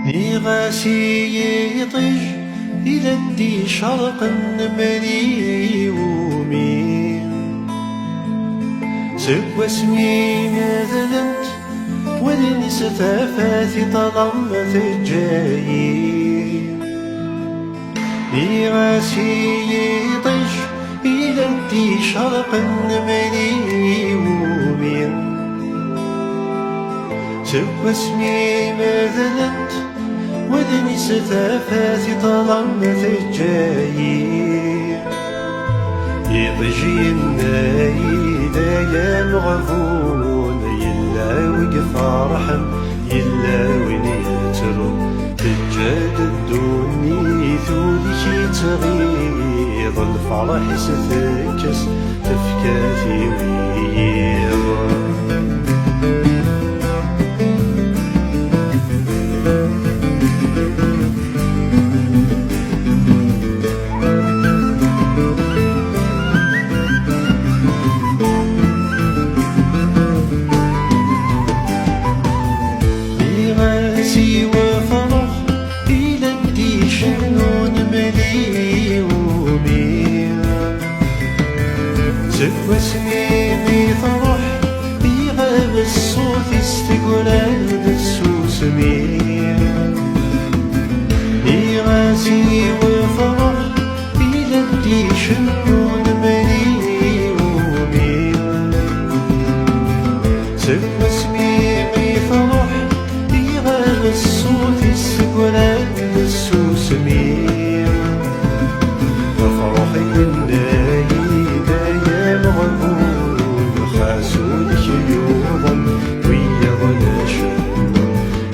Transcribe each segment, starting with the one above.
ني غاسي يطيج إلى دي شرق النمري ومين سكوى اسمي ماذلنت ولني ستافاتي طلمت الجايين ني غاسي يطيج إلى دي شرق النمري ومين سوى اسمي ماذلنت ودني ستافاتي طلمت الجايين يضجي النايدة يا مغفون يلا وقف رحم يلا وين يترو تجاد الدنيا ثولي تغيظ الفرح ستكس تفكاتي ويض وفرح إلى الدي شنون ملي ومين سكوى سنيني فرح يغاب الصوت استقلال السوس مين يغاسي وفرح إلى الدي شنون ملي ومين سكوى سنيني فرح الصوت السكران السوس مين وفرحي النايدة يا مغبون خاسون شيوضا ويضنا شم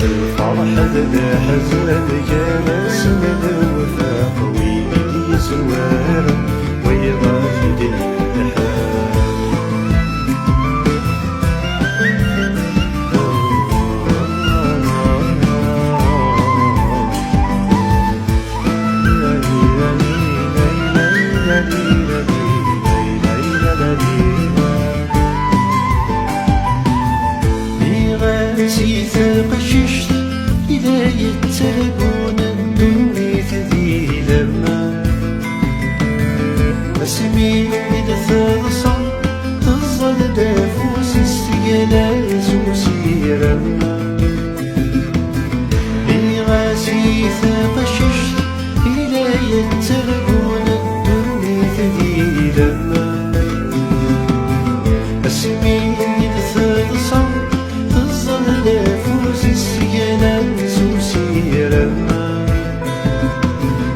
الفرح ذا حزن كان سند وفاق ويدي سوارا ويغافي الحال نغاسي ثقششت إذا يترقون الدنيا ذي لما اسمي إذا ثرصا تظل دافوس استقلاز وسيرما نغاسي ثقششت إذا يترقون الدنيا ذي لما اسمي إذا ثرصا فوز السيلان سوسيرا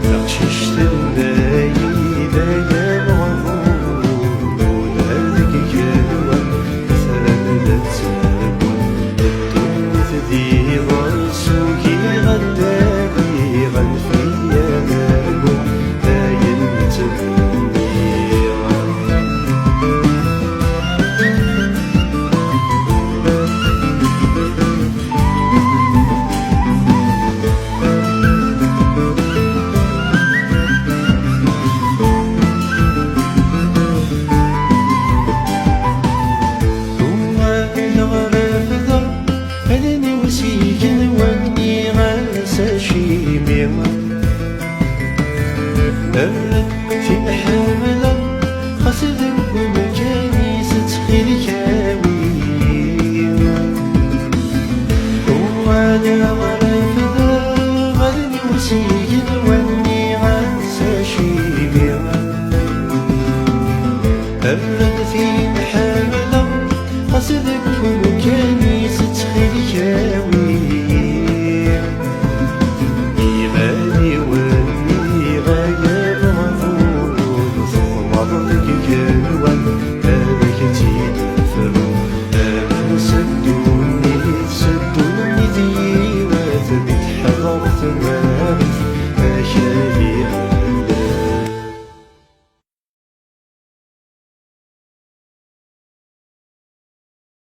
نقششت النايدة يا مغفون ولادك جلوة مثلا لا تسابون الدنيا ذي غرسوكي غداكي غنفيا ناقو داين تبنيرا وسيجن وني غاسا شيمي